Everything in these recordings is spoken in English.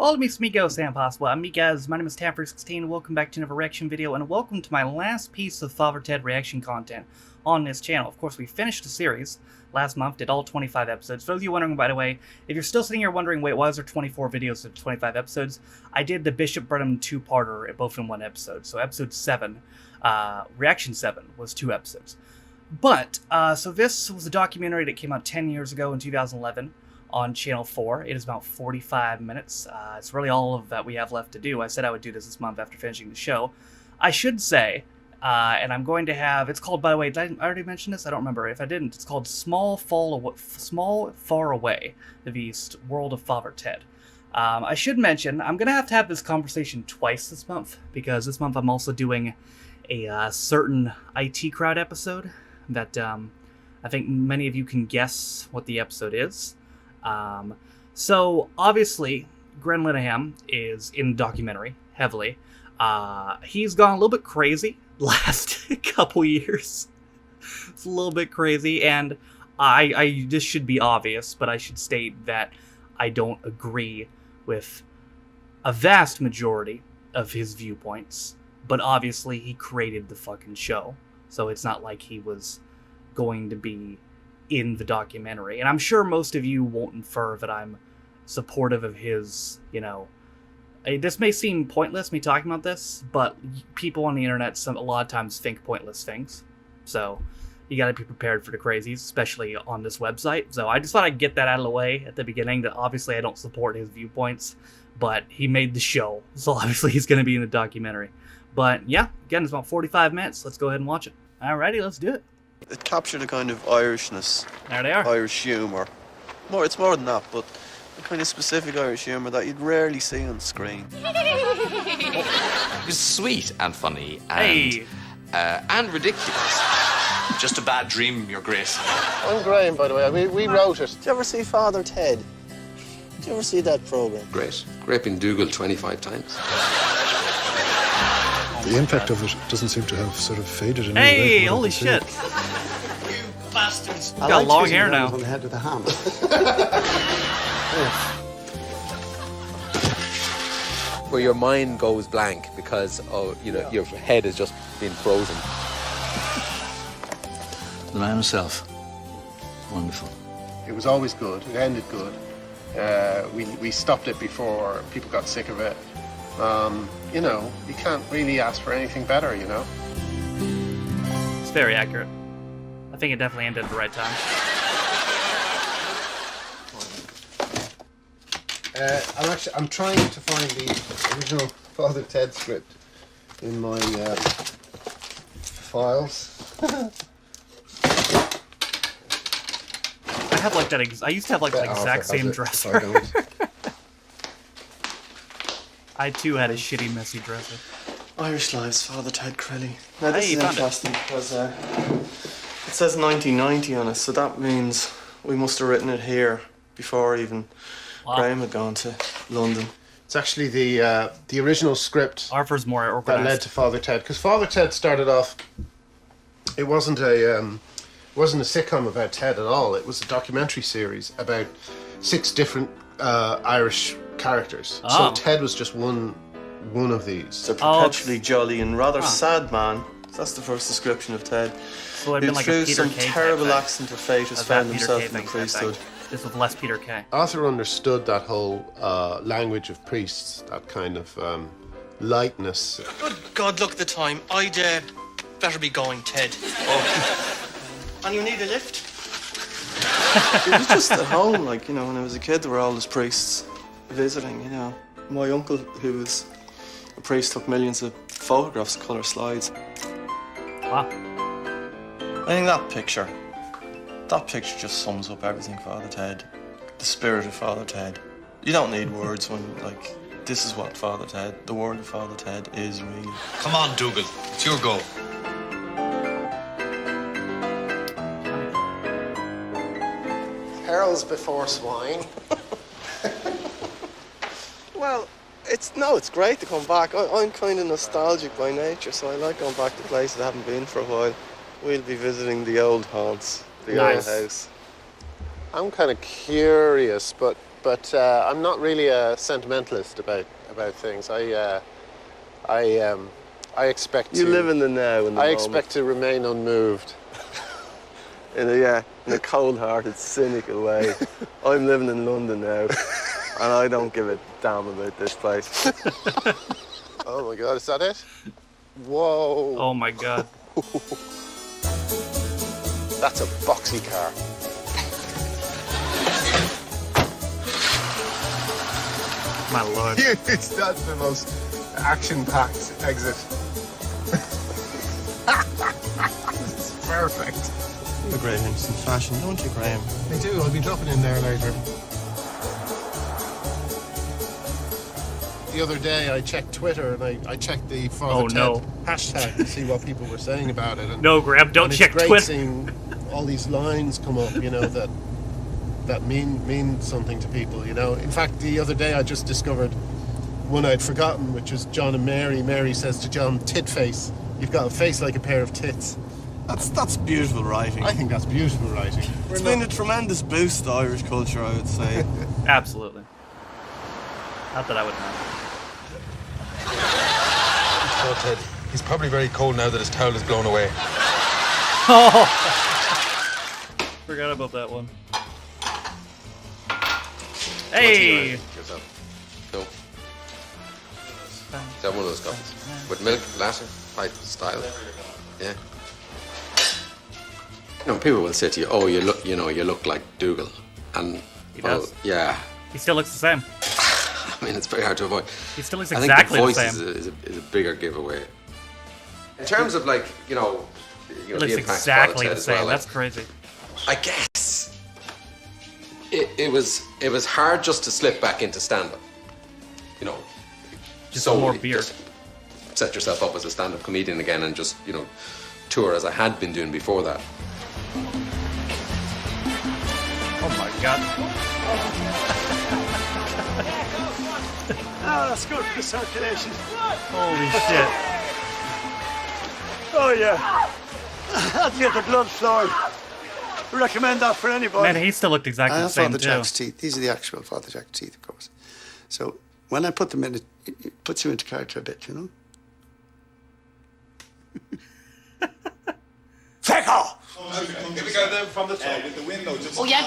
Hello, me, Smeeko, Sam Possible. I'm me, guys. My name is Taffer16. Welcome back to another reaction video, and welcome to my last piece of Father Ted reaction content on this channel. Of course, we finished the series last month, did all 25 episodes. For those of you wondering, by the way, if you're still sitting here wondering, wait, why is there 24 videos of 25 episodes? I did the Bishop Brenham two-parter, both in one episode. So episode 7, reaction 7, was 2 episodes. But, so this was a documentary that came out 10 years ago in 2011. On Channel 4. It is about 45 minutes. It's really all of that we have left to do. I said I would do this month after finishing the show. I should say, and I'm going to have, it's called, by the way, did I already mention this? I don't remember. If I didn't, it's called Small Far Away, the World of Father Ted. I should mention, I'm going to have this conversation twice this month, because this month I'm also doing a certain IT Crowd episode that I think many of you can guess what the episode is. So obviously Glenn Linehan is in the documentary heavily. He's gone a little bit crazy last couple years. It's a little bit crazy, and this should be obvious, but I should state that I don't agree with a vast majority of his viewpoints, but obviously he created the fucking show, so it's not like he was going to be in the documentary. And I'm sure most of you won't infer that I'm supportive of his, you know, this may seem pointless, me talking about this, but people on the internet a lot of times think pointless things. So you gotta be prepared for the crazies, especially on this website. So I just thought I'd get that out of the way at the beginning, that obviously I don't support his viewpoints, but he made the show, so obviously he's gonna be in the documentary. But yeah, again, it's about 45 minutes. Let's go ahead and watch it. Alrighty, let's do it. It captured a kind of Irishness. There they are. Irish humour. It's more than that, but a kind of specific Irish humour that you'd rarely see on screen. It was sweet and funny and ridiculous. Just a bad dream, Your Grace. I'm Graham, by the way. We wrote it. Did you ever see Father Ted? Did you ever see that programme? Great. Raping Dougal 25 times. The impact of it doesn't seem to have sort of faded in Hey, any way. holy shit. You bastards. He's got long hair now. On the head of the hammer. Where your mind goes blank because your head has just been frozen. The man himself. Wonderful. It was always good. It ended good. We stopped it before people got sick of it. You know, you can't really ask for anything better, you know? It's very accurate. I think it definitely ended at the right time. I'm trying to find the original Father Ted script in my files. I have like that. I used to have like the exact same dresser. I too had a shitty, messy dresser. Irish Lives, Father Ted Crelly. Now this Hey, you is found interesting because it says 1990 on it, so that means we must have written it here before even Graham had gone to London. It's actually the original script Arthur's more organized. that led to Father Ted, because Father Ted started off. It wasn't a sitcom about Ted at all. It was a documentary series about 6 different Irish characters. Oh. So Ted was just one of these. It's a perpetually jolly and rather sad man. That's the first description of Ted. So it'd Who been like through a Peter some Kay terrible type accident of fate has thing. found Peter himself Kay in the thing type priesthood. thing. This was less Peter Kay. Arthur understood that whole language of priests, that kind of lightness. Good God, look at the time. I'd better be going, Ted. Oh. And you need a lift? It was just at home, like, you know, when I was a kid, there were all these priests visiting, you know. My uncle, who was a priest, took millions of photographs, colour slides. Wow. I think that picture just sums up everything Father Ted. The spirit of Father Ted. You don't need words when, like, this is what Father Ted, the word of Father Ted is really. Come on, Dougal. It's your go. Pearls before swine. Well, it's great to come back. I'm kind of nostalgic by nature, so I like going back to places I haven't been for a while. We'll be visiting the old haunts, the old house. I'm kind of curious, but but I'm not really a sentimentalist about things. I expect You to live in the now. In the I moment. expect to remain unmoved. In a cold-hearted, cynical way. I'm living in London now, and I don't give a damn about this place. Oh my God, is that it? Whoa. Oh my God. That's a boxy car. My lord. That's the most action-packed exit. This is perfect. You're a great instant fashion, don't you, Graham? I do, I'll be dropping in there later. The other day I checked Twitter and I checked the Father Ted hashtag to see what people were saying about it. And, no, Graham, don't check Twitter. Twitter. It's great seeing all these lines come up, you know, that mean something to people, you know. In fact, the other day I just discovered one I'd forgotten, which was John and Mary. Mary says to John, "Tit face, you've got a face like a pair of tits." That's beautiful writing. I think that's beautiful writing. It's been a tremendous boost to Irish culture, I would say. Absolutely. Not that I would know. Ted, he's probably very cold now that his towel is blown away. Oh! Forgot about that one. Hey! No. Is that one of those coffees? With milk, latte, pipe, style? Yeah. You know, people will say to you, "Oh, you look like Dougal," and He does. yeah. He still looks the same. I mean, it's very hard to avoid. He still looks I exactly think the the same. voice is a bigger giveaway. In terms of like, He looks the impact exactly Father the Ted as same. well, That's crazy. I guess it was hard just to slip back into stand-up. You know, Just more solely beer. just set yourself up as a stand-up comedian again and just, tour as I had been doing before that. Oh my God. That's good for the circulation. Holy shit. Oh yeah. That'll get the blood flowing. Recommend that for anybody. Man, he still looked exactly the same Father too. Jack's teeth. These are the actual Father Jack teeth, of course. So when I put them in, it puts you into character a bit, you know? Take off! Here we go then from the top. With the window just Oh, yeah,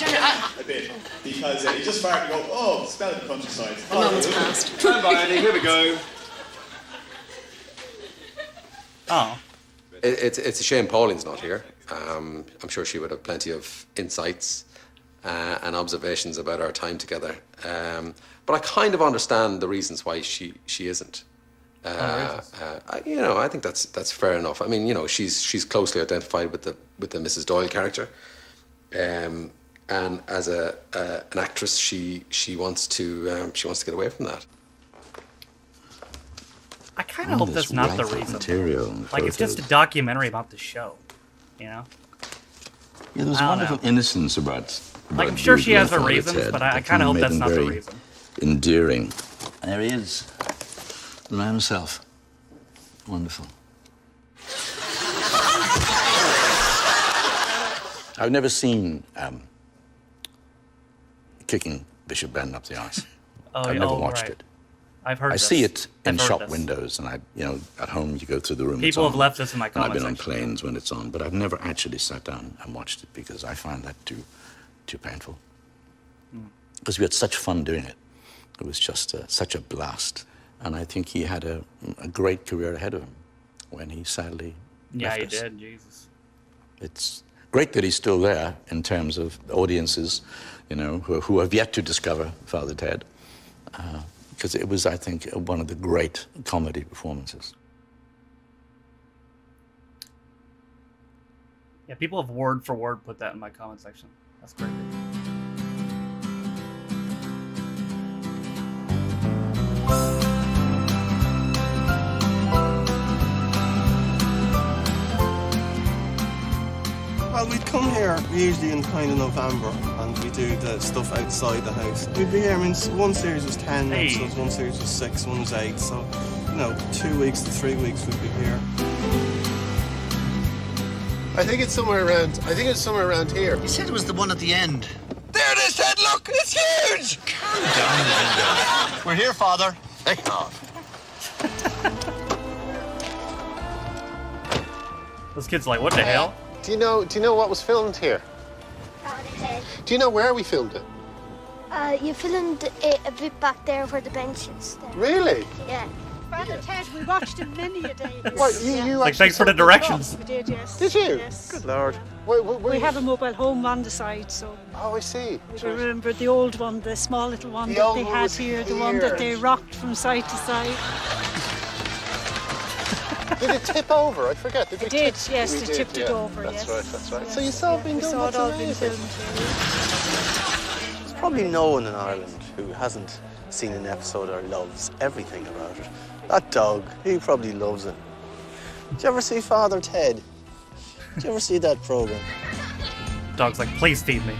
a bit. Because you just fired to go, oh, smell the countryside. The moment's passed. Stand by, Eddie, here we go. Oh. It's a shame Pauline's not here. I'm sure she would have plenty of insights and observations about our time together. But I kind of understand the reasons why she isn't. I think that's fair enough. I mean, she's closely identified with the Mrs. Doyle character, and as an actress, she wants to get away from that. I kind of hope that's not the reason. Like, it's just a documentary about the show, you know? Yeah, there's wonderful innocence about Like, I'm sure she has her Father reasons, Ted but I that kind of hope made that's him not the very reason. Endearing. And there he is, the man himself. Wonderful. I've never seen Kicking Bishop Ben Up the Arse. I've never watched it. I've heard I this. see it in I've heard shop this. windows, and at home you go through the room. People it's have on. left this in my And comment I've been on section. planes when it's on, but I've never actually sat down and watched it because I find that too painful. Because we had such fun doing it. It was just such a blast, and I think he had a great career ahead of him when he sadly left us. Did. Jesus. It's great that he's still there in terms of audiences, who have yet to discover Father Ted. Because it was, I think, one of the great comedy performances. Yeah, people have word for word put that in my comment section. That's crazy. Well, we'd come here usually in kind of November, and we do the stuff outside the house. We'd be here. I mean, one series was 10 episodes, one series was 6, one was 8. So, 2 weeks to 3 weeks we'd be here. I think it's somewhere around here. You said it was the one at the end. There it is, Ted, look! It's huge! Calm down, We're here, Father. Take off. This kid's like, what the hell? Do you know what was filmed here? Do you know where we filmed it? You filmed it a bit back there where the bench is. There. Really? Yeah. Father Ted, we watched it many a day. What, you like, thanks for the directions. We did, yes. Did you? Yes. Good Lord. We have a mobile home on the side, so. Oh, I see. We remember the old one, the small little one The that old they one had was here, the here. one that they rocked from side to side. Did it tip over? I forget. Did It did, yes, We they did, tipped it yeah. over, That's yes. right, that's right. Yes. So you saw it being We done, saw it that's all being amazing. filmed. There's probably no one in Ireland who hasn't seen an episode or loves everything about it. That dog, he probably loves it. Did you ever see Father Ted? Did you ever see that program? Dog's like, please feed me.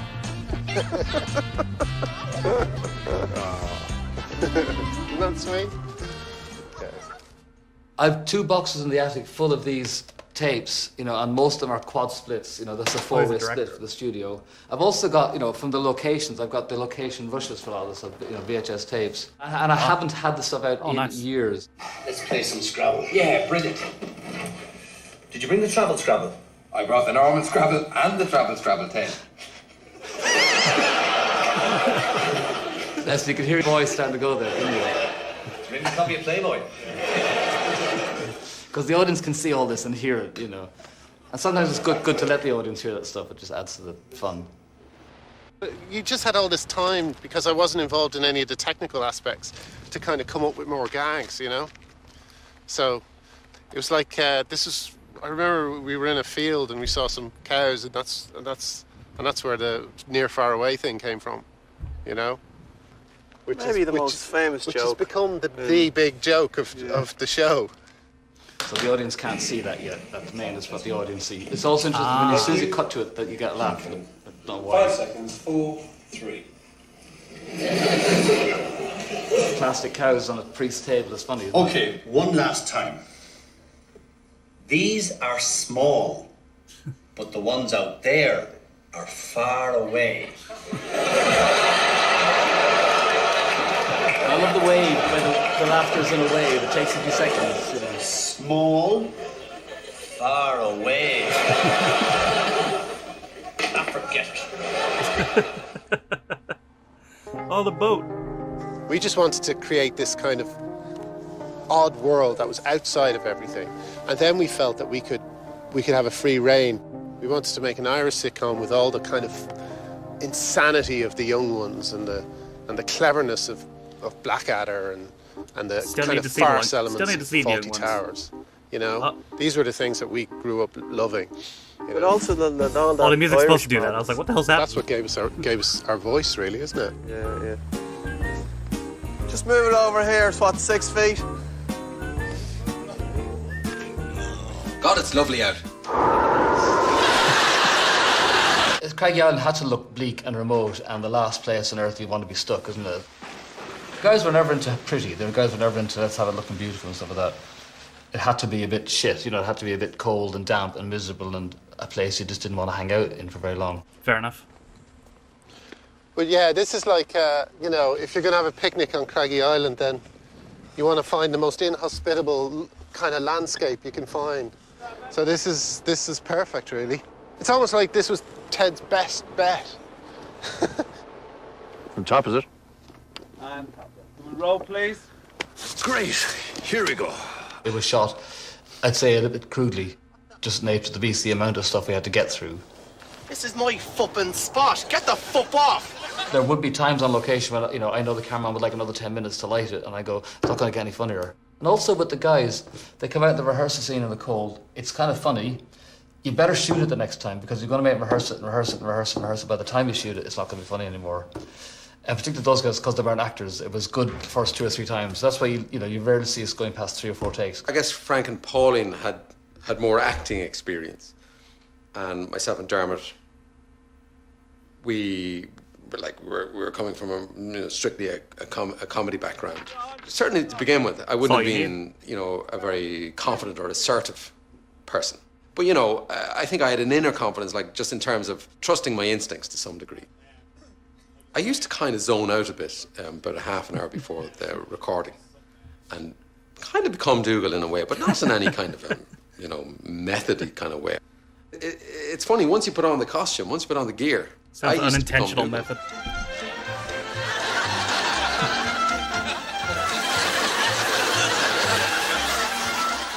Isn't that sweet? Okay. I've 2 boxes in the attic full of these tapes, you know, and most of them are quad splits. You know, that's a 4-way split for the studio. I've also got, you know, from the locations, I've got the location rushes for all this, you know, VHS tapes. And I haven't had this stuff out in years. Let's play some Scrabble. Yeah, brilliant. Did you bring the travel Scrabble? I brought the normal Scrabble and the travel Scrabble, Ted. Yes, you could hear your voice starting to go there, couldn't you? Did you bring the copy of Playboy? Because the audience can see all this and hear it, you know. And sometimes it's good to let the audience hear that stuff. It just adds to the fun. You just had all this time, because I wasn't involved in any of the technical aspects, to kind of come up with more gags, you know? So it was like, I remember we were in a field and we saw some cows, and that's where the near far away thing came from, you know? Maybe the most famous which joke. has become the big joke of the show. So the audience can't see that yet. That main is what the audience see. It's also interesting when as soon as you cut to it that you get a laugh. I don't know why. 5 seconds. 4, 3. Plastic cows on a priest's table is funny. Isn't it? Okay, one last time. These are small, but the ones out there are far away. I love the wave, when the laughter's in a wave. It takes a few seconds. You know. Small, far away. Forget it. Oh, the boat. We just wanted to create this kind of odd world that was outside of everything. And then we felt that we could have a free reign. We wanted to make an Irish sitcom with all the kind of insanity of the young ones and the cleverness of Blackadder and the Still kind need of to see the farce one. elements Still need to of see the young Faulty ones. Towers. You know, these were the things that we grew up loving. You But know? also all that Oh, the music's Irish supposed to do that. I was like, what the hell's that? That's what gave us our voice, really, isn't it? Yeah. Just move it over here. It's what, 6 feet? God, it's lovely out. Craggy Island had to look bleak and remote, and the last place on earth you want to be stuck, isn't it? Guys were never into pretty. The guys were never into let's have it looking beautiful and stuff like that. It had to be a bit shit, you know. It had to be a bit cold and damp and miserable, and a place you just didn't want to hang out in for very long. Fair enough. But yeah, this is like, you know, if you're going to have a picnic on Craggy Island, then you want to find the most inhospitable kind of landscape you can find. So this is perfect, really. It's almost like this was Ted's best bet. From top, is it? And roll, please. Great. Here we go. It was shot, I'd say, a little bit crudely, just nature the beast, the amount of stuff we had to get through. This is my fuppin' spot. Get the fupp off. There would be times on location when, you know, I know the cameraman would like another 10 minutes to light it, and I go, it's not going to get any funnier. And also with the guys, they come out in the rehearsal scene in the cold. It's kind of funny. You better shoot it the next time, because you're going to make them rehearse it. By the time you shoot it, it's not going to be funny anymore. And particularly those guys, because they weren't actors, it was good the first 2 or 3 times. That's why you rarely see us going past 3 or 4 takes. I guess Frank and Pauline had more acting experience, and myself and Dermot, we were coming from strictly a comedy background. Certainly to begin with, I wouldn't have been a very confident or assertive person. But I think I had an inner confidence, like just in terms of trusting my instincts to some degree. I used to kind of zone out a bit about a half an hour before the recording and kind of become Dougal in a way, but not in any kind of, methody kind of way. It's funny, once you put on the costume, once you put on the gear... Sounds unintentional method.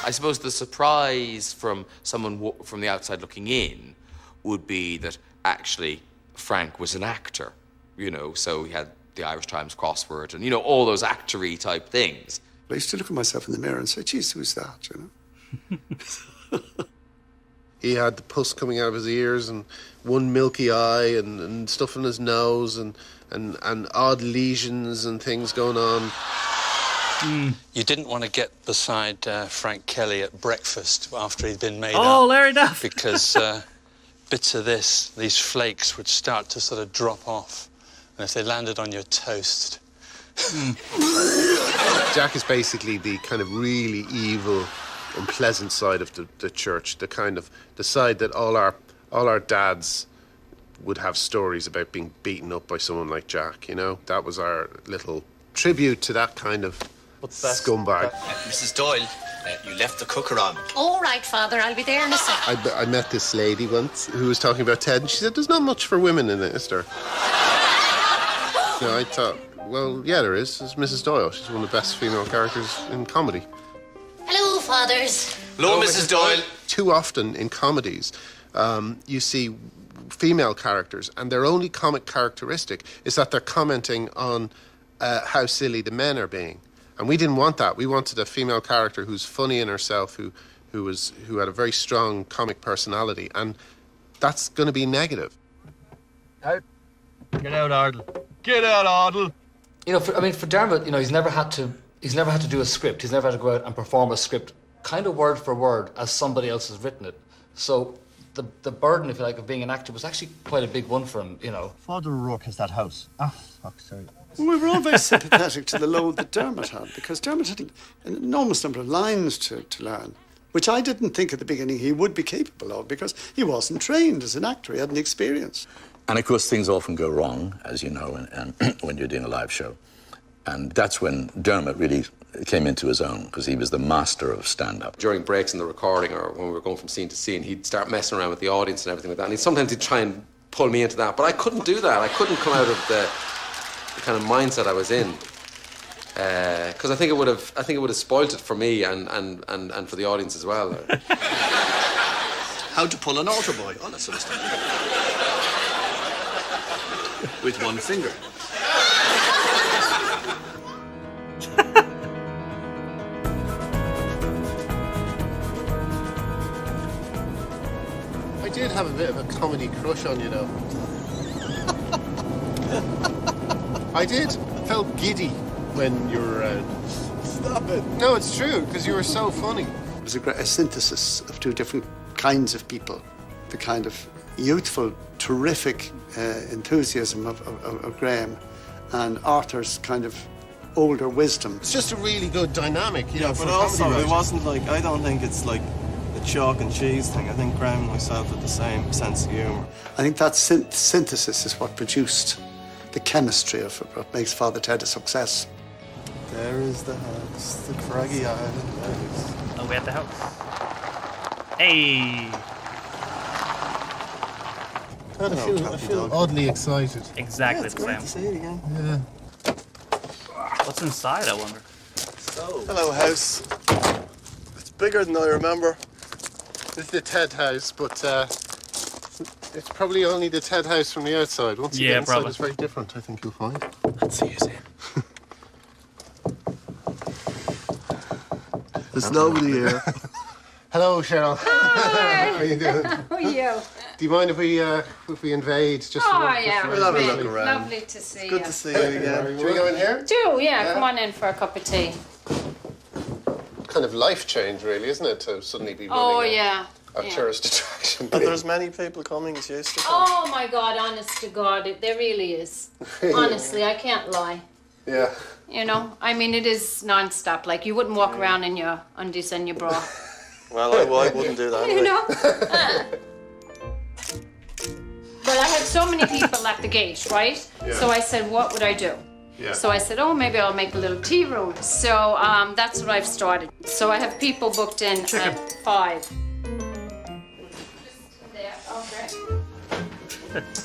I suppose the surprise from someone from the outside looking in would be that actually Frank was an actor, so he had the Irish Times crossword and, all those actor-y type things. I used to look at myself in the mirror and say, geez, who's that, He had the pus coming out of his ears and one milky eye and stuff in his nose and odd lesions and things going on. You didn't want to get beside Frank Kelly at breakfast after he'd been made up. Oh, Larry Duff! Because bits of these flakes would start to sort of drop off. And if they landed on your toast... Jack is basically the kind of really evil, unpleasant side of the church, the side that all our dads would have stories about being beaten up by someone like Jack, That was our little tribute to that kind of scumbag. Mrs. Doyle, you left the cooker on. All right, Father, I'll be there in a second. I met this lady once who was talking about Ted, and she said, there's not much for women in it, is there? I thought, well, yeah, there is. It's Mrs. Doyle. She's one of the best female characters in comedy. Hello, fathers. Hello, Mrs. Doyle. Too often in comedies, you see female characters, and their only comic characteristic is that they're commenting on how silly the men are being. And we didn't want that. We wanted a female character who's funny in herself, who had a very strong comic personality, and that's going to be negative. Out. Get out, Ardle. Get out, Ardle. For Dermot, he's never had to do a script. He's never had to go out and perform a script, kind of word for word, as somebody else has written it. So the burden, if you like, of being an actor was actually quite a big one for him. Father O'Rourke has that house. Ah, fuck, sorry. We were all very sympathetic to the load that Dermot had, because Dermot had an enormous number of lines to learn, which I didn't think at the beginning he would be capable of, because he wasn't trained as an actor. He hadn't experience. And of course, things often go wrong, as you know, and when you're doing a live show. And that's when Dermot really came into his own, because he was the master of stand-up. During breaks in the recording or when we were going from scene to scene, he'd start messing around with the audience and everything like that. And sometimes he'd try and pull me into that, but I couldn't do that. I couldn't come out of the kind of mindset I was in, because I think it would have spoilt it for me and for the audience as well. How to pull an altar boy, all that sort of stuff. With one finger. I did have a bit of a comedy crush on you, though. I did. I felt giddy when you were around. Stop it. No, it's true, because you were so funny. It was a synthesis of two different kinds of people. The kind of youthful, terrific enthusiasm of Graham, and Arthur's kind of older wisdom. It's just a really good dynamic, Yeah, but also it wasn't like, I don't think it's like a chalk and cheese thing. I think Graham and myself had the same sense of humour. I think that synthesis is what produced the chemistry of what makes Father Ted a success. There is the house, the craggy island. Oh, we at the house. Hey! I feel oddly excited. Exactly it's the great same. to see it again. Yeah. What's inside, I wonder? Hello, house. It's bigger than I remember. This is the Ted house, but it's probably only the Ted house from the outside. Once you get inside, probably. it's very different, I think you'll find. Let's see who's in. There's nobody here. Hello, Cheryl. Hi. How are you doing? How are you? Do you mind if we invade? Just Yeah, We'll have a look around. lovely to see Good you. to see you again. Do we go in here? Yeah, come on in for a cup of tea. Kind of life change, really, isn't it, to suddenly be running a tourist attraction. But there's many people coming, it's used to come. Oh my God, honest to God, there really is. Honestly, I can't lie. Yeah. I mean, it is non-stop. Like, you wouldn't walk around in your undies and your bra. Well, I wouldn't do that. Anyway. Well, I had so many people at the gate, right? Yeah. So I said, what would I do? Yeah. So I said, oh, maybe I'll make a little tea room. So that's what I've started. So I have people booked in at 5.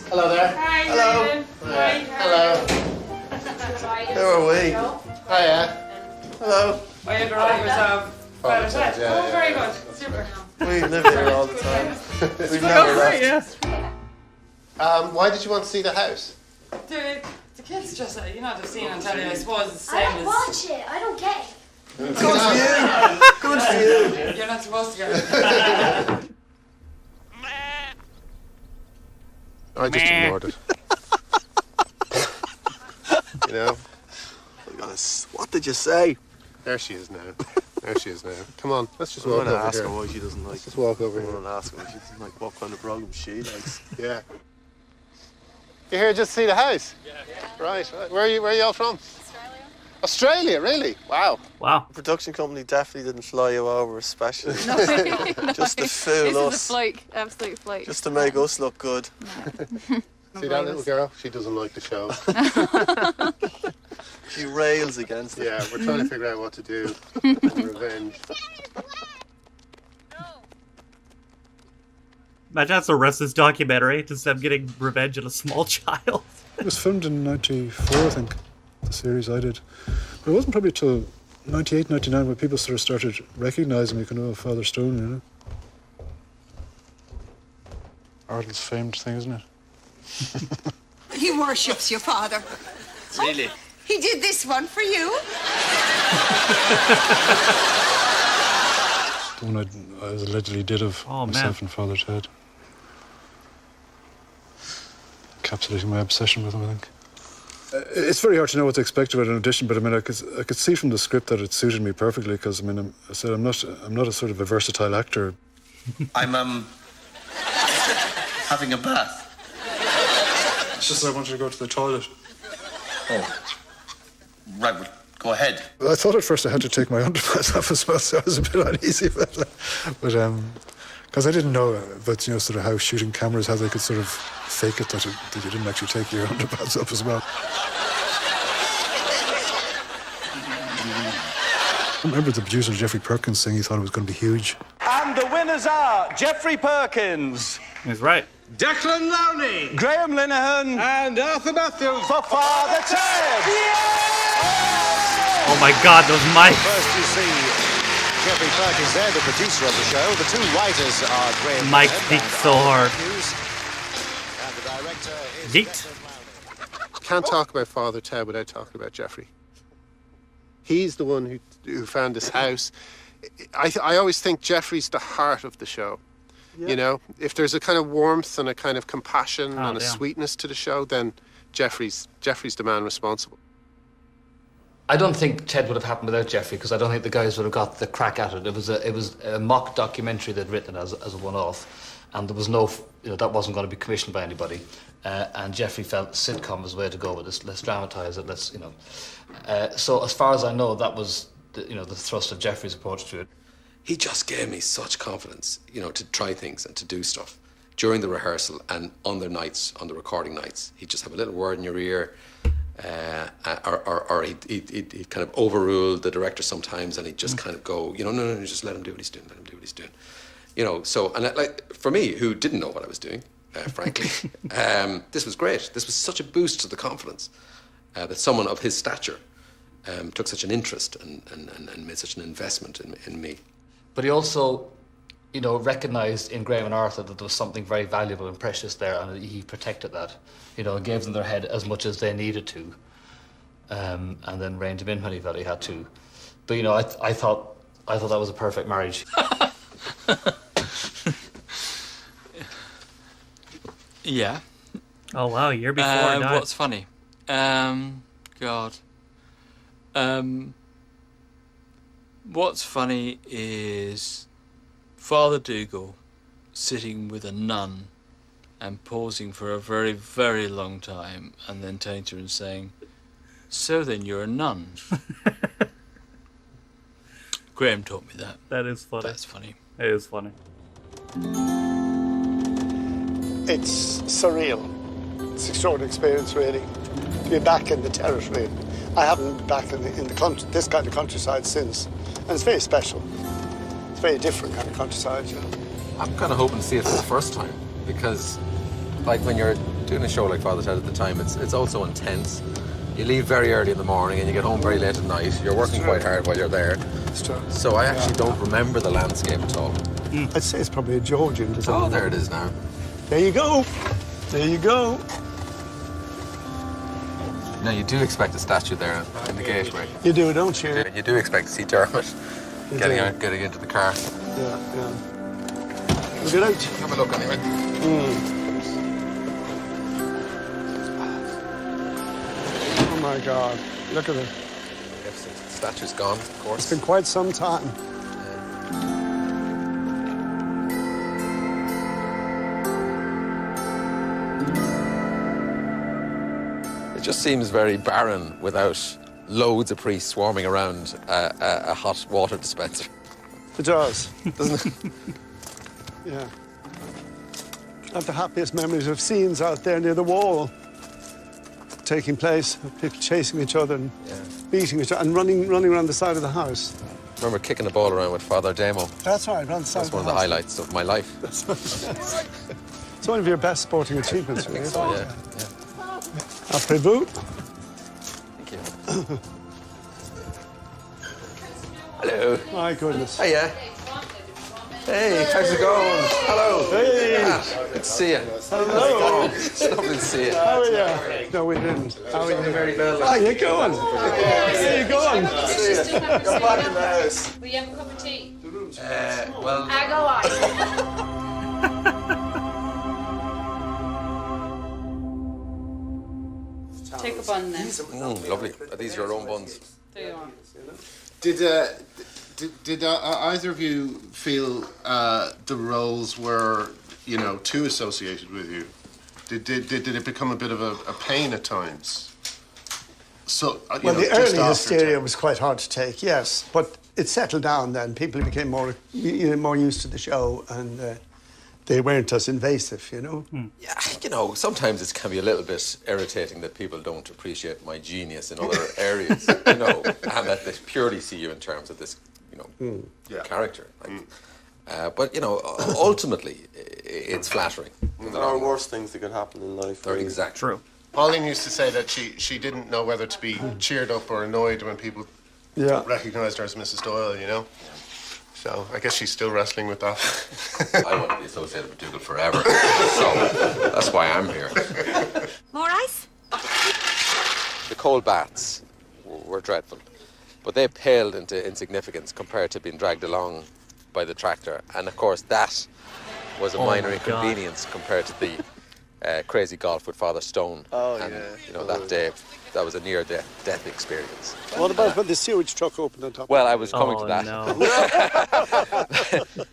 Hello there. Hi, Hello. David. Hi. Hello. Who are we? Hiya. Hello. Are you drivers of Father Ted, yeah, Oh, yeah, very yeah. good. Super. We live here all the time. We've never left. Why did you want to see the house? The kids just, you know, they've seen on telly, I suppose it's the I same don't as... watch it. I don't get it. Good for you. Good for you. You're not supposed to get it. I just ignored it. You know? What did you say? There she is now. There she is now. Come on, let's just I'm walk gonna over ask here. her why she doesn't like Let's just walk over I'm here. gonna ask her why she doesn't like what kind of program she likes. Yeah. You're here just to see the house? Yeah. Right, right. Where are you all from? Australia, really? Wow. Wow. The production company definitely didn't fly you over especially. No, Just to this fool is a us. flake, absolute flake. Just to make us look good. See that little girl? She doesn't like the show. She rails against it. Yeah, we're trying to figure out what to do. Revenge. Imagine that's the rest of this documentary, just them getting revenge on a small child. It was filmed in 94, I think, the series I did. But it wasn't probably till 98, 99 when people sort of started recognising me, kind of, Father Stone, you know. Ardle's famed thing, isn't it? He worships your father. Really? He did this one for you. The one I was allegedly did of myself and Father Ted. Encapsulating my obsession with him, I think. It's very hard to know what to expect about an audition, but I mean, I could see from the script that it suited me perfectly because I mean, I said I'm not a sort of a versatile actor. I'm having a bath. It's just that I wanted to go to the toilet. Oh, right. Well, go ahead. Well, I thought at first I had to take my underpants off as well, so I was a bit uneasy about that. But because I didn't know about sort of how shooting cameras, how they could sort of fake it that you didn't actually take your underpants off as well. I remember the producer Jeffrey Perkins saying he thought it was going to be huge. And the winners are Jeffrey Perkins. He's right. Declan Lowney. Graham Linehan. And Arthur Matthews. For Father Ted. Oh my God, those mics. First you see Jeffrey Perkins there, the producer of the show. The two writers are Graham Mike Linehan speaks and so Arthur hard. Matthews. And the director is... Yeet. Can't talk about Father Ted without talking about Jeffrey. He's the one who found this house. I always think Jeffrey's the heart of the show. Yeah. You know, if there's a kind of warmth and a kind of compassion and a sweetness to the show, then Jeffrey's the man responsible. I don't think Ted would have happened without Jeffrey because I don't think the guys would have got the crack at it. It was a mock documentary they'd written as a one-off, and there was no, that wasn't going to be commissioned by anybody. And Jeffrey felt sitcom was the way to go with this. Let's dramatise it. So as far as I know, that was the thrust of Jeffrey's approach to it. He just gave me such confidence, to try things and to do stuff during the rehearsal and on the nights, on the recording nights. He'd just have a little word in your ear, or he'd kind of overrule the director sometimes, and he'd just kind of go, no, just let him do what he's doing, So, and like for me, who didn't know what I was doing, frankly, this was great. This was such a boost to the confidence that someone of his stature took such an interest and made such an investment in me. But he also, recognised in Graham and Arthur that there was something very valuable and precious there, and he protected that. Gave them their head as much as they needed to, and then reined him in when he felt he had to. But I thought that was a perfect marriage. Yeah. Oh wow, year before I died. What's funny? God. What's funny is Father Dougal sitting with a nun and pausing for a very, very long time and then turning to her and saying, "So then you're a nun." Graham taught me that. That is funny. That's funny. It is funny. it's surreal. It's an extraordinary experience, really, to be back in the territory. I haven't been back in the country, this kind of countryside since, and it's very special. It's a very different kind of countryside, you know. I'm kind of hoping to see it for the first time because, like, when you're doing a show like Father Ted at the time, it's also intense. You leave very early in the morning and you get home very late at night. You're working quite hard while you're there. It's true. So I actually don't remember the landscape at all. I'd say it's probably a Georgian design. Oh, there it is now. There you go. There you go. Now, you do expect a statue there in the gateway. You do, don't you? You do expect to see Dermot getting into the car. Yeah, yeah. We'll get out. Have a look anyway. Oh my God, look at it. The statue's gone, of course. It's been quite some time. It just seems very barren without loads of priests swarming around a hot water dispenser. It does. Doesn't it? Yeah. I have the happiest memories of scenes out there near the wall taking place, of people chasing each other and beating each other and running around the side of the house. I remember kicking the ball around with Father Demo. That's right, around the side That's of the one of the house. highlights of my life. It's one of your best sporting achievements, I really. think so, yeah. Après-vous. Thank you. Hello. My goodness. Hiya. Hey, how's it going? Hello. Hey. Ah, good to see you. Hello. It's lovely to see you. How are you? No, we didn't. How are you? How you going? How you going? Come back in the house. Will you have a cup of tea? Well... I go on. Take a bun then. Lovely. Are these your own buns? There you are. Did either of you feel the roles were, you know, too associated with you? Did it become a bit of a pain at times? So, Well, the early hysteria was quite hard to take, yes, but it settled down then. People became more used to the show, and they weren't as invasive, you know. Yeah, you know, sometimes it can be a little bit irritating that people don't appreciate my genius in other areas, you know, and that they purely see you in terms of this, you know, character. Like, but, you know, ultimately, it's flattering. There are worse things that could happen in life. They're exactly true. Pauline used to say that she didn't know whether to be cheered up or annoyed when people recognised her as Mrs. Doyle, you know? So I guess she's still wrestling with that. I want to be associated with Dougal forever, so that's why I'm here. More ice? The cold baths were dreadful, but they paled into insignificance compared to being dragged along by the tractor. And of course, that was a minor inconvenience compared to the crazy golf with Father Stone. Oh, and, you know, that day, that was a near-death experience. What about when the sewage truck opened on top? Well, I was coming to that. No.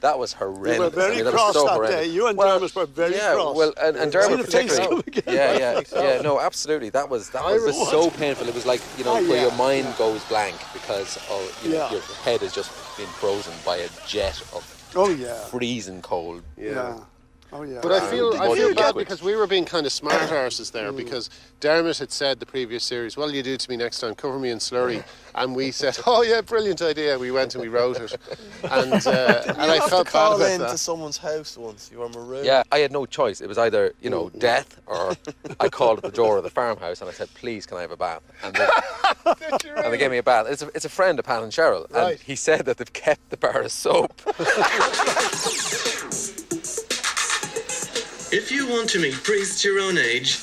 That was horrendous. You were very that cross was so that horrendous. day. You and Dermot were very cross. Well, and Dermot particularly. Yeah, No, absolutely. That was so painful. It was like, you know, where your mind goes blank because your head is just being frozen by a jet of freezing cold. Oh, yeah. But I feel bad because we were being kind of smart arses there because Dermot had said the previous series, well, you do it to me next time, cover me in slurry. And we said, oh, yeah, brilliant idea. We went and we wrote it. And I felt bad about that. To someone's house once. You were marooned. Yeah, I had no choice. It was either, you know, death or I called at the door of the farmhouse and I said, please, can I have a bath? And they gave me a bath. It's a friend of Pat and Cheryl. And he said that they've kept the bar of soap. If you want to meet priests your own age,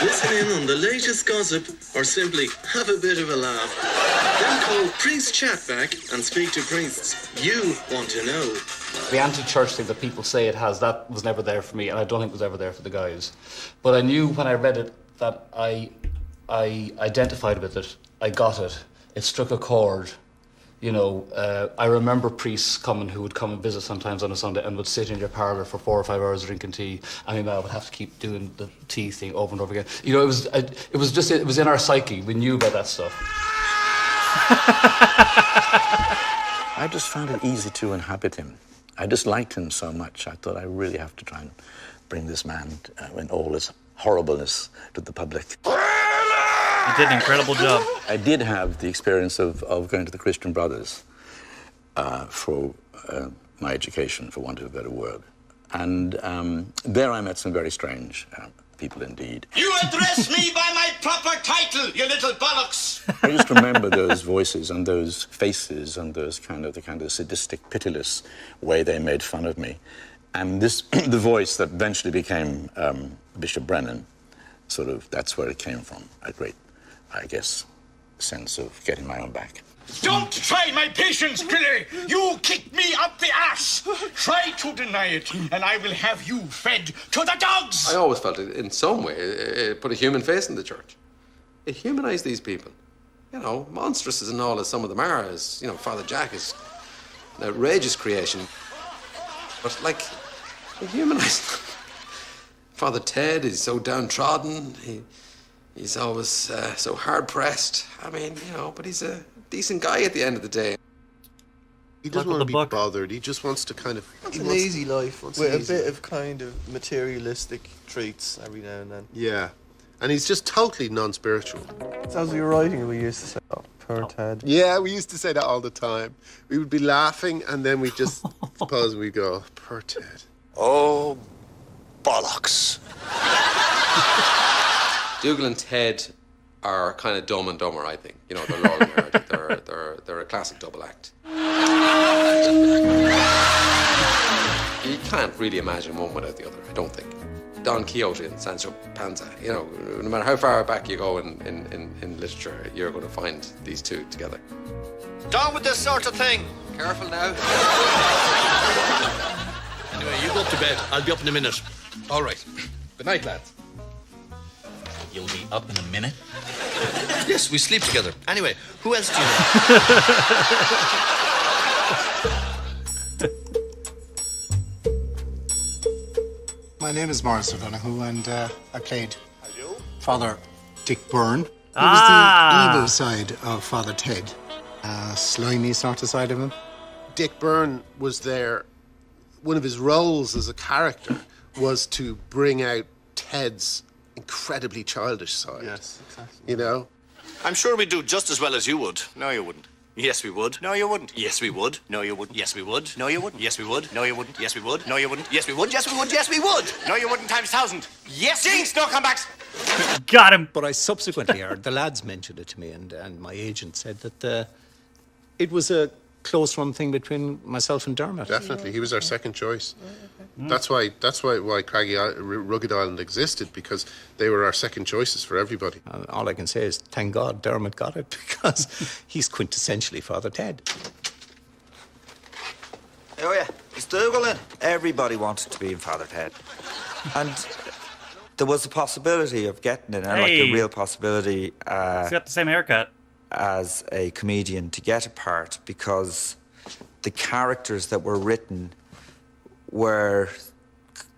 listen in on the latest gossip or simply have a bit of a laugh. Then call Priest Chatback and speak to priests you want to know. The anti-church thing that people say it has, that was never there for me, and I don't think it was ever there for the guys. But I knew when I read it that I identified with it, I got it, it struck a chord. You know, I remember priests coming who would come and visit sometimes on a Sunday and would sit in your parlour for 4 or 5 hours drinking tea. I mean, I would have to keep doing the tea thing over and over again. You know, it was in our psyche. We knew about that stuff. I just found it easy to inhabit him. I just liked him so much. I thought I really have to try and bring this man in all his horribleness to the public. You did an incredible job. I did have the experience of going to the Christian Brothers for my education, for want of a better word. And there I met some very strange people indeed. You address me by my proper title, you little bollocks! I just remember those voices and those faces and those the kind of sadistic, pitiless way they made fun of me. And the voice that eventually became Bishop Brennan, that's where it came from. A great, I guess, sense of getting my own back. Don't try my patience, Grilly! You kicked me up the ass! Try to deny it, and I will have you fed to the dogs! I always felt it, in some way, it put a human face in the church. It humanized these people. You know, monstrous as and all as some of them are, as, you know, Father Jack is an outrageous creation. But, like, it humanized them. Father Ted is so downtrodden. He's always so hard-pressed. I mean, you know, but he's a decent guy at the end of the day. He doesn't want to be bothered. He just wants to kind of... It's an easy life with a bit of kind of materialistic treats every now and then. Yeah. And he's just totally non-spiritual. It's as we were writing, we used to say, oh, poor Ted. Yeah, we used to say that all the time. We would be laughing and then we'd just pause and we'd go, poor Ted. Oh, bollocks. Dougal and Ted are kind of Dumb and Dumber, I think. You know, they're Laurel and Hardy. They're a classic double act. You can't really imagine one without the other, I don't think. Don Quixote and Sancho Panza, you know, no matter how far back you go in literature, you're going to find these two together. Down with this sort of thing! Careful now. Anyway, you go up to bed. I'll be up in a minute. All right. Good night, lads. You'll be up in a minute? Yes, we sleep together. Anyway, who else do you know? My name is Maurice O'Donoghue, and I played Father Dick Byrne. He was the evil side of Father Ted, slimy sort of side of him. Dick Byrne was there. One of his roles as a character was to bring out Ted's incredibly childish side. Yes, exactly. You know? I'm sure we'd do just as well as you would. No, you wouldn't. Yes, we would. No, you wouldn't. Yes, we would. No, you wouldn't. Yes, we would. No, you wouldn't. Yes, we would. No, you wouldn't. Yes, we would. No, you wouldn't. Yes, we would. Yes, we would. Yes, we would. No, you wouldn't times 1,000. Yes, Jinx, no comebacks. Got him. But I subsequently heard, the lads mentioned it to me, and my agent said that it was a close run thing between myself and Dermot. Definitely, he was our second choice. That's why Craggy Rugged Island existed, because they were our second choices for everybody. All I can say is, thank God Dermot got it, because he's quintessentially Father Ted. Oh yeah, it's Dougal in. Everybody wanted to be in Father Ted. And there was a possibility of getting it, and like a real possibility. He's got the same haircut. As a comedian to get a part, because the characters that were written were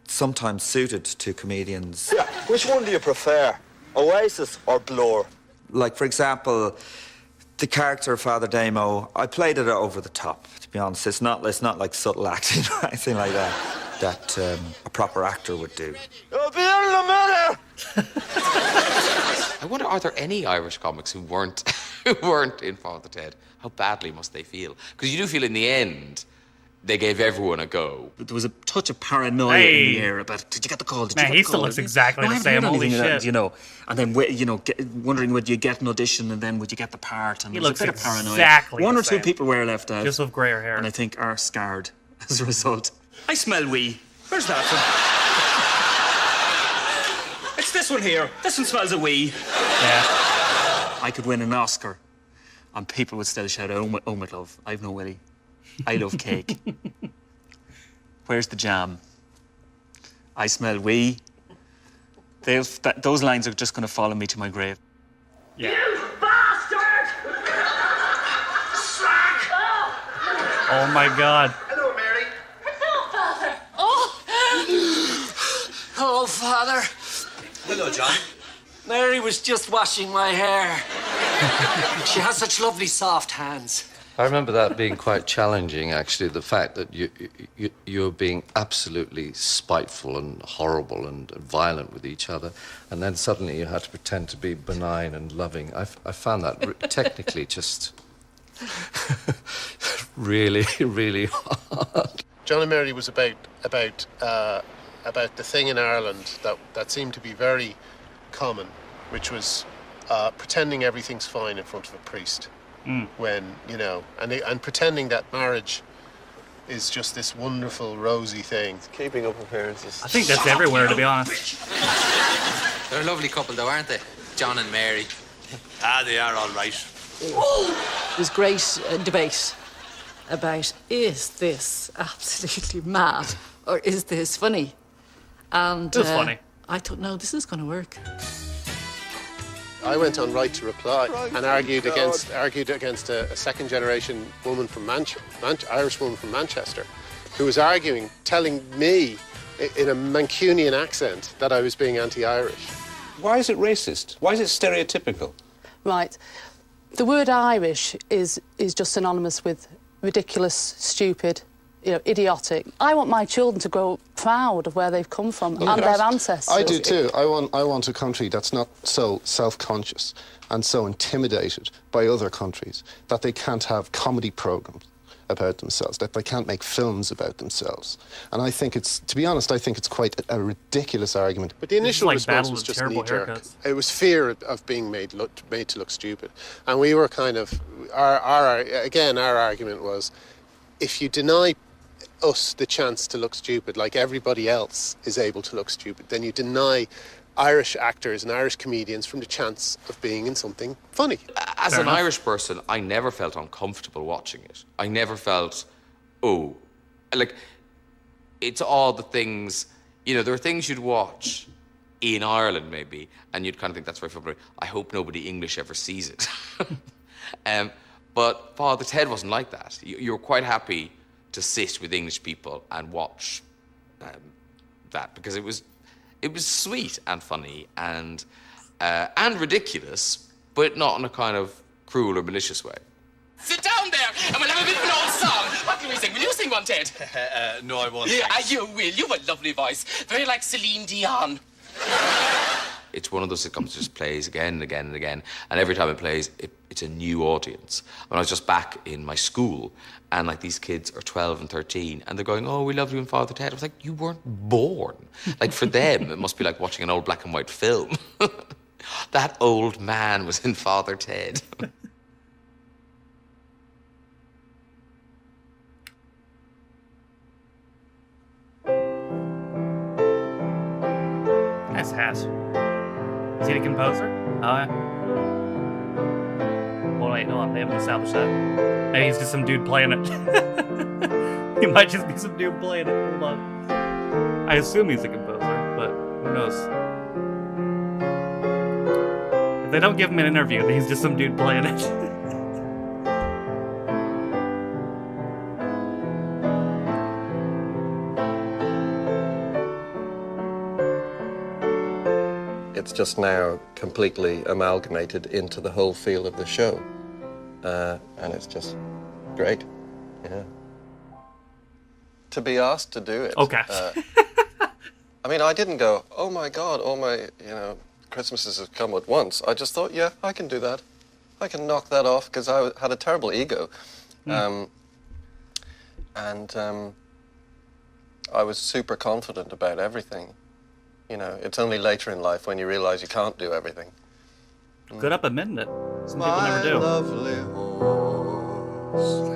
sometimes suited to comedians. Yeah. Which one do you prefer, Oasis or Blur? Like, for example, the character of Father Damo, I played it over the top, to be honest. It's not like subtle acting or anything like that a proper actor would do. You'll be in a minute! I wonder, are there any Irish comics who weren't in Father Ted? How badly must they feel? Because you do feel in the end they gave everyone a go. But there was a touch of paranoia in the air about, did you get the call? Did you get the he call? still looks exactly the same. Holy shit. You know, and then, you know, wondering would you get an audition and then would you get the part? And He there was looks a bit of paranoia. exactly One the or two same. people were left out. Just with grayer hair. And I think are scarred as a result. I smell wee. Where's that from? It's this one here. This one smells a wee. Yeah. I could win an Oscar and people would still shout, oh my love, I've no willy. I love cake. Where's the jam? I smell wee. Those lines are just going to follow me to my grave. Yeah. You bastard! Slack! Oh my God. Hello, Mary. Hello, Father. Oh, Father. Hello, John. Mary was just washing my hair. She has such lovely soft hands. I remember that being quite challenging, actually, the fact that you're being absolutely spiteful and horrible and violent with each other, and then suddenly you had to pretend to be benign and loving. I found that technically just really, really hard. John and Mary was about the thing in Ireland that seemed to be very common, which was pretending everything's fine in front of a priest. When, you know, and pretending that marriage is just this wonderful, rosy thing. Keeping up appearances. I think that's everywhere, to be honest. They're a lovely couple, though, aren't they? John and Mary. They are all right. It was great debate about, is this absolutely mad or is this funny? And it was funny. I thought, no, this is going to work. I went on Right to Reply and argued against a second-generation woman from Irish woman from Manchester, who was arguing, telling me in a Mancunian accent that I was being anti-Irish. Why is it racist? Why is it stereotypical? Right. The word Irish is just synonymous with ridiculous, stupid, you know, idiotic. I want my children to grow proud of where they've come from and their ancestors. I do too. I want a country that's not so self-conscious and so intimidated by other countries that they can't have comedy programs about themselves, that they can't make films about themselves. And I think to be honest, I think it's quite a ridiculous argument. But the initial response was just knee-jerk. It was fear of being made to look stupid. And we were kind of, our argument was, if you deny us the chance to look stupid like everybody else is able to look stupid, then you deny Irish actors and Irish comedians from the chance of being in something funny. As an Irish person, I never felt uncomfortable watching it. I never felt, it's all the things, you know, there are things you'd watch in Ireland maybe, and you'd kind of think that's very funny. I hope nobody English ever sees it. But Father Ted wasn't like that. You were quite happy to sit with English people and watch that, because it was sweet and funny and ridiculous, but not in a kind of cruel or malicious way. Sit down there and we'll have a bit of an old song. What can we sing? Will you sing one, Ted? No, I won't. Yeah, you will. You have a lovely voice. Very like Celine Dion. It's one of those sitcoms that just plays again and again and again, and every time it plays, it's a new audience. When I was just back in my school, and like these kids are 12 and 13, and they're going, "Oh, we love you in Father Ted." I was like, "You weren't born." Like for them, it must be like watching an old black and white film. That old man was in Father Ted. Nice hat. Is he the composer? Oh, yeah. Well, wait, no, they haven't established that. Maybe he's just some dude playing it. He might just be some dude playing it. Hold on. I assume he's a composer, but who knows? If they don't give him an interview, then he's just some dude playing it. It's just now completely amalgamated into the whole feel of the show. And it's just great. Yeah. To be asked to do it. Okay. I mean, I didn't go, oh my God, all my, Christmases have come at once. I just thought, yeah, I can do that. I can knock that off, because I had a terrible ego. I was super confident about everything. You know, it's only later in life when you realize you can't do everything. Good up admitting it. Some people never do. Lovely horse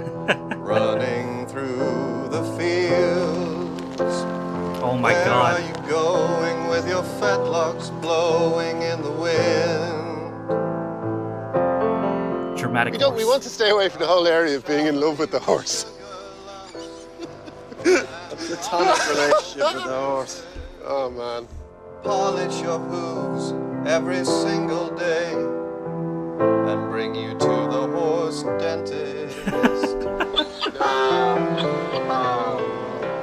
running through the fields. Oh my God. Where are you going with your fetlocks blowing in the wind? Dramatic. We want to stay away from the whole area of being in love with the horse. A platonic relationship with the horse. Oh man. Polish your hooves every single day and bring you to the horse dentist.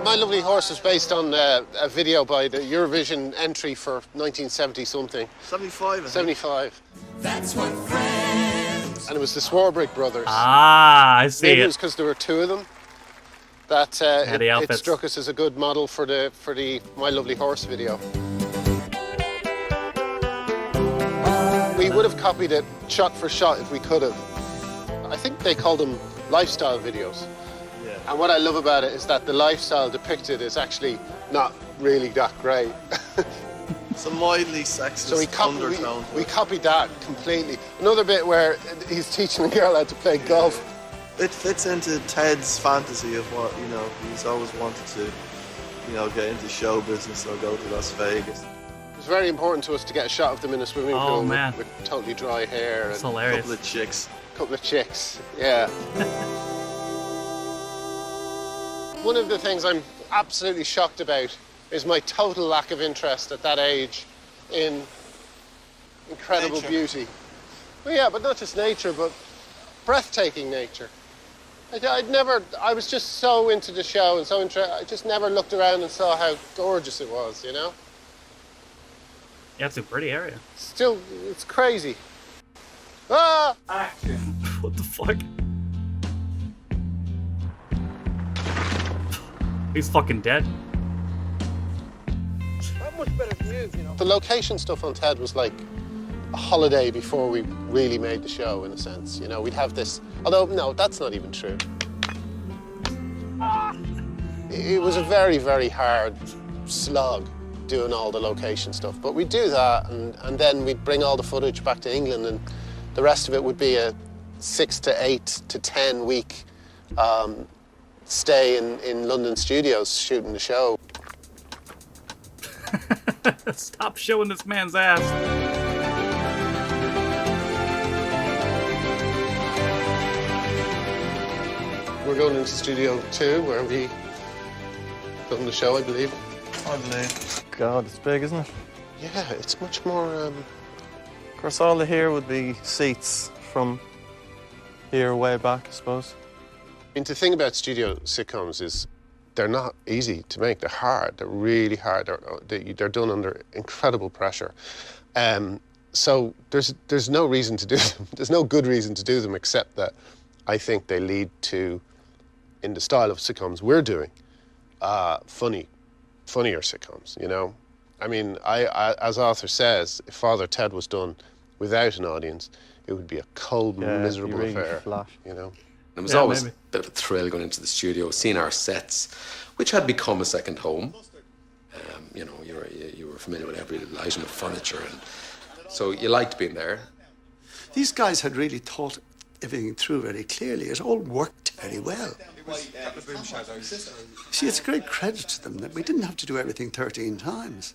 My Lovely Horse was based on a video by the Eurovision entry for 1970 something. 75, I think. 75. That's what friends And it was the Swarbrick brothers. Ah, I see Maybe it. it was because there were two of them that it struck us as a good model for the My Lovely Horse video. We would have copied it shot for shot if we could have. I think they called them lifestyle videos. Yeah. And what I love about it is that the lifestyle depicted is actually not really that great. It's a mildly sexist undertone. We copied that completely. Another bit where he's teaching the girl how to play golf. It fits into Ted's fantasy of what, you know, he's always wanted to, you know, get into show business or go to Las Vegas. It was very important to us to get a shot of them in a swimming pool with totally dry hair. It's and hilarious. A couple of chicks. Couple of chicks, yeah. One of the things I'm absolutely shocked about is my total lack of interest at that age in incredible beauty. Well, yeah, but not just nature, but breathtaking nature. I was just so into the show and so interested. I just never looked around and saw how gorgeous it was, you know? Yeah, it's a pretty area. Still, it's crazy. Ah! Action. What the fuck? He's fucking dead. Much better views, you know. The location stuff on Ted was like a holiday before we really made the show, in a sense. You know, we'd have this. Although, no, that's not even true. It was a very, very hard slog doing all the location stuff. But we'd do that, and then we'd bring all the footage back to England, and the rest of it would be a 6 to 8 to 10 week stay in London studios shooting the show. Stop showing this man's ass. We're going into Studio 2, where we film the show, I believe. I believe. God, it's big, isn't it? Yeah, it's much more... Of course, all the here would be seats from here way back, I suppose. I mean, the thing about studio sitcoms is they're not easy to make. They're hard. They're really hard. They're done under incredible pressure. So there's no reason to do them. There's no good reason to do them except that I think they lead to, in the style of sitcoms we're doing, funnier sitcoms, you know? I mean, I as Arthur says, if Father Ted was done without an audience, it would be a cold, miserable affair, you know? It was always a bit of a thrill going into the studio, seeing our sets, which had become a second home. You know, you were familiar with every item of furniture, and so you liked being there. These guys had really thought everything through very clearly. It all worked very well. See, it's a great credit to them that we didn't have to do everything 13 times.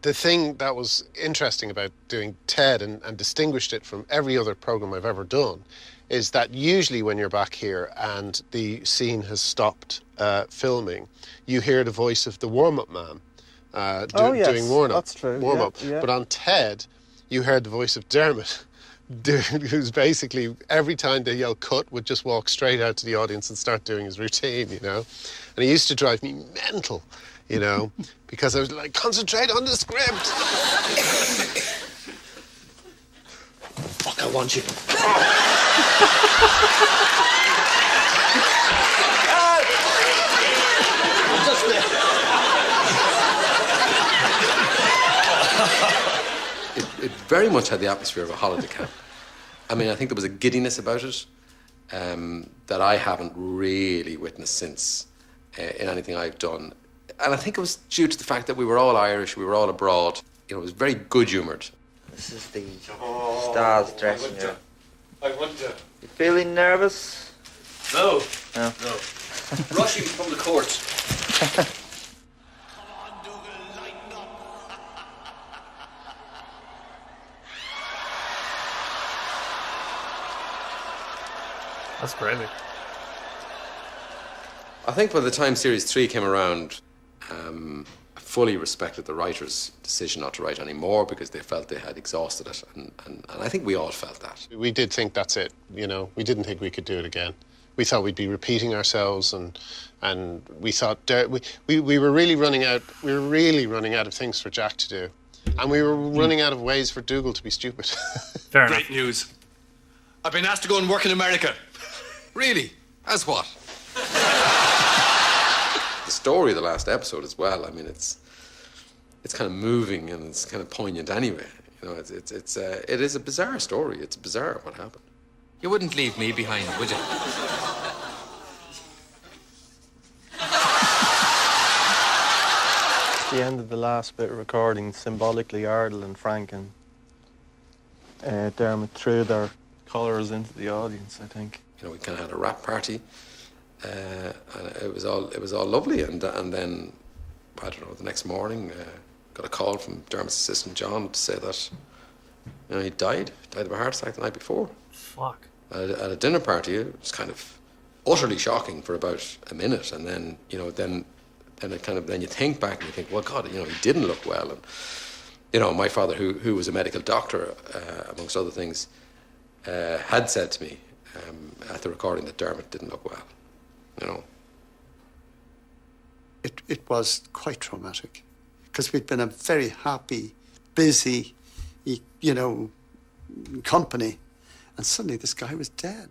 The thing that was interesting about doing Ted and distinguished it from every other program I've ever done is that usually when you're back here and the scene has stopped filming, you hear the voice of the warm-up man doing warm-up. That's true. Warm-up. Yeah. But on Ted, you heard the voice of Dermot, who's basically, every time they yell cut, would just walk straight out to the audience and start doing his routine, you know? And it used to drive me mental, you know, because I was like, concentrate on the script. Fuck, I want you. It very much had the atmosphere of a holiday camp. I mean, I think there was a giddiness about it that I haven't really witnessed since in anything I've done. And I think it was due to the fact that we were all Irish, we were all abroad. You know, it was very good-humoured. This is the stars dressing room. I wonder. You feeling nervous? No. No. No. Rushing from the court. That's crazy. I think by the time Series 3 came around, I fully respected the writers' decision not to write anymore because they felt they had exhausted it. And I think we all felt that. We did think that's it, you know. We didn't think we could do it again. We thought we'd be repeating ourselves, and we thought we were really running out. We were really running out of things for Jack to do, and we were running out of ways for Dougal to be stupid. Fair Great news. I've been asked to go and work in America. Really? As what? The story of the last episode as well. I mean, it's kind of moving and it's kind of poignant anyway. You know, it is a bizarre story. It's bizarre what happened. You wouldn't leave me behind, would you? The end of the last bit of recording, symbolically Ardle and Frank and Dermot threw their colours into the audience, I think. You know, we kind of had a rap party, and it was all lovely. And then, I don't know, the next morning, got a call from Dermot's assistant John to say that, you know, he died of a heart attack the night before. Fuck. At a dinner party. It was kind of utterly shocking for about a minute, and then, you know, then you think back and you think, well, God, you know, he didn't look well. And, you know, my father, who was a medical doctor, amongst other things, had said to me at the recording that Dermot didn't look well, you know. It was quite traumatic because we'd been a very happy, busy, you know, company, and suddenly this guy was dead.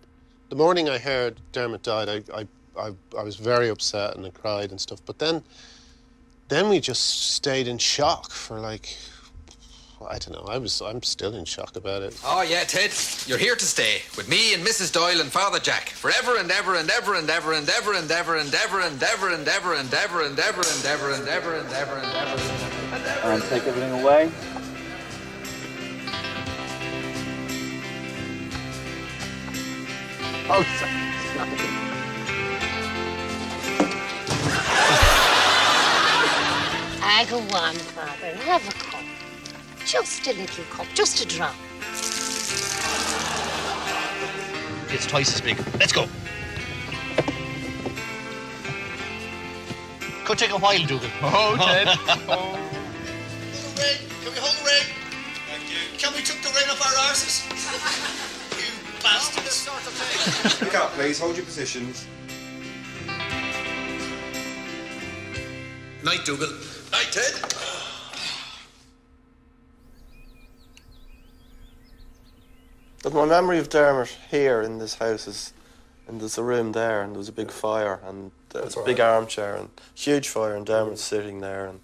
The morning I heard Dermot died, I was very upset and I cried and stuff. But then we just stayed in shock for like, I don't know. I'm still in shock about it. Oh, yeah, Ted. You're here to stay with me and Mrs. Doyle and Father Jack forever and ever and ever and ever and ever and ever and ever and ever and ever and ever and ever and ever and ever and ever and ever. And take everything away. Oh, I go on, Father, and have a cup. Just a little cup, just a drop. It's twice as big. Let's go. Could take a while, Dougal. Oh, Ted. Oh. Ring. Can we hold the ring? Thank you. Can we took the ring off our arses? You bastards. Look up, please. Hold your positions. Night, Dougal. Night, Ted. But my memory of Dermot here in this house is, and there's a room there, and there was a big fire, and there was a big armchair, and huge fire, and Dermot sitting there, and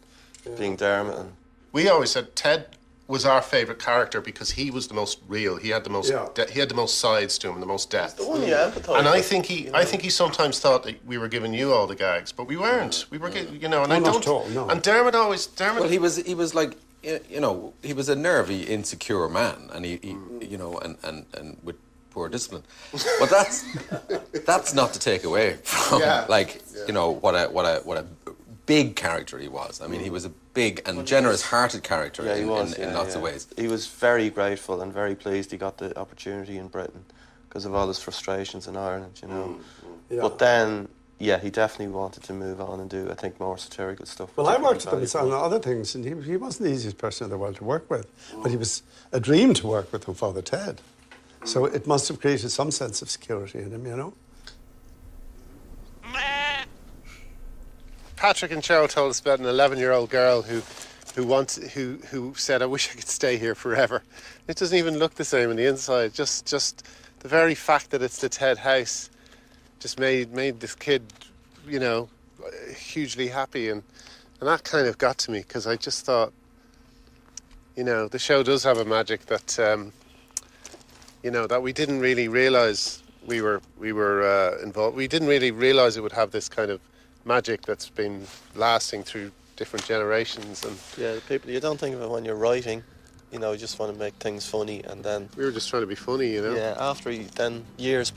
being Dermot. And we always said Ted was our favourite character because he was the most real. He had the most. He had the most sides to him, the most depth. the one you empathise And with. I think he sometimes thought that we were giving you all the gags, but we weren't. We were, you know, and No, I not don't. at all, no. And Dermot always. Well, he was like, you know, he was a nervy, insecure man, and he you know, and with poor discipline. But that's not to take away from you know what a big character he was. I mean, he was a big and generous-hearted character in lots of ways. He was very grateful and very pleased he got the opportunity in Britain because of all his frustrations in Ireland, you know. But then, yeah, he definitely wanted to move on and do, I think, more satirical stuff. Well, I worked with him on other things, and he wasn't the easiest person in the world to work with. But he was a dream to work with on Father Ted. So it must have created some sense of security in him, you know. Patrick and Cheryl told us about an 11-year-old girl who said, "I wish I could stay here forever." It doesn't even look the same on the inside. Just the very fact that it's the Ted house just made this kid, you know, hugely happy, and that kind of got to me because I just thought, you know, the show does have a magic that, you know, that we didn't really realise we were involved. We didn't really realise it would have this kind of magic that's been lasting through different generations. And yeah, people, you don't think of it when you're writing, you know, you just want to make things funny, and then we were just trying to be funny, you know. Yeah, after then years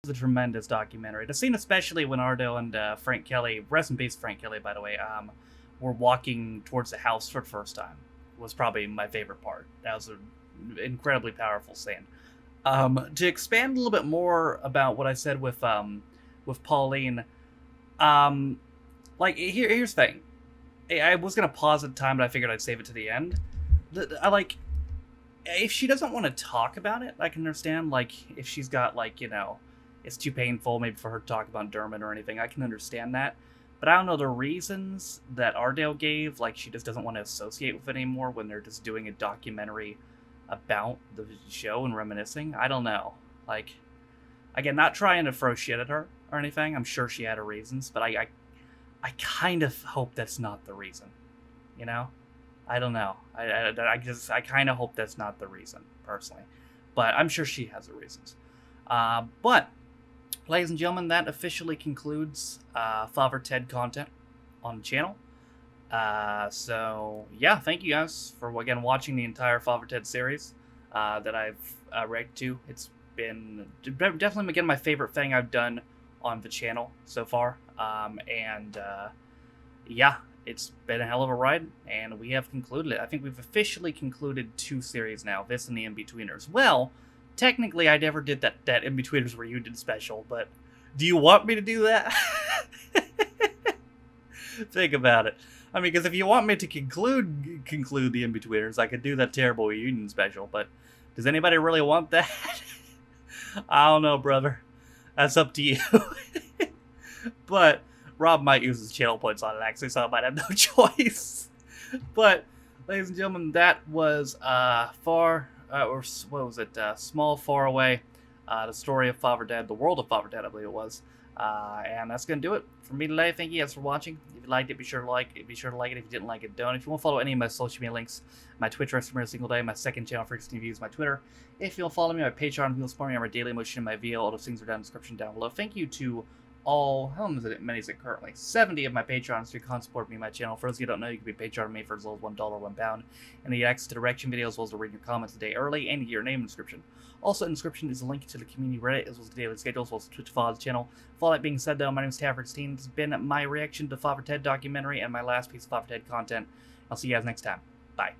a tremendous documentary. The scene, especially when Ardo and Frank Kelly, rest in peace, Frank Kelly, by the way, were walking towards the house for the first time, was probably my favorite part. That was an incredibly powerful scene. To expand a little bit more about what I said with Pauline, like here's the thing. I was gonna pause at the time, but I figured I'd save it to the end. If she doesn't want to talk about it, I can understand. Like, if she's got, like, you know, it's too painful maybe for her to talk about Dermot or anything, I can understand that. But I don't know the reasons that Ardale gave, like, she just doesn't want to associate with it anymore when they're just doing a documentary about the show and reminiscing. I don't know. Like, again, not trying to throw shit at her or anything. I'm sure she had her reasons, but I kind of hope that's not the reason, you know? I don't know. I kind of hope that's not the reason, personally. But I'm sure she has her reasons. But, ladies and gentlemen, that officially concludes Father Ted content on the channel. So, yeah, thank you guys for, again, watching the entire Father Ted series that I've reacted to. It's been definitely, again, my favorite thing I've done on the channel so far. Yeah. It's been a hell of a ride, and we have concluded it. I think we've officially concluded 2 series now, this and the In-Betweeners. Well, technically I never did that In-Betweeners reunion special, but do you want me to do that? Think about it. I mean, because if you want me to conclude the In-Betweeners, I could do that terrible reunion special, but does anybody really want that? I don't know, brother. That's up to you. But Rob might use his channel points on it, actually, so I might have no choice. But, ladies and gentlemen, that was Small Far Away, the story of Father Ted, the world of Father Ted, I believe it was. And that's going to do it for me today. Thank you guys for watching. If you liked it, be sure to like it. Be sure to like it. If you didn't like it, don't. If you want to follow any of my social media links, my Twitch I stream every single day, my second channel for 16 views, my Twitter. If you want to follow me, my Patreon, if you want to support me on my daily motion, my VO, all those things are down in the description down below. Thank you to all, how many is it currently? 70 of my Patrons who can support me on my channel. For those of you who don't know, you can be a Patreon of me for as low as $1 or £1, and you get access to the reaction videos, as well as to read your comments a day early, and you get your name in the description. Also in the description is a link to the community Reddit, as well as the daily schedule, as well as the Twitch follow the channel. With all that being said, though, my name is Taffer16. This has been my reaction to the Father Ted documentary and my last piece of Father Ted content. I'll see you guys next time. Bye.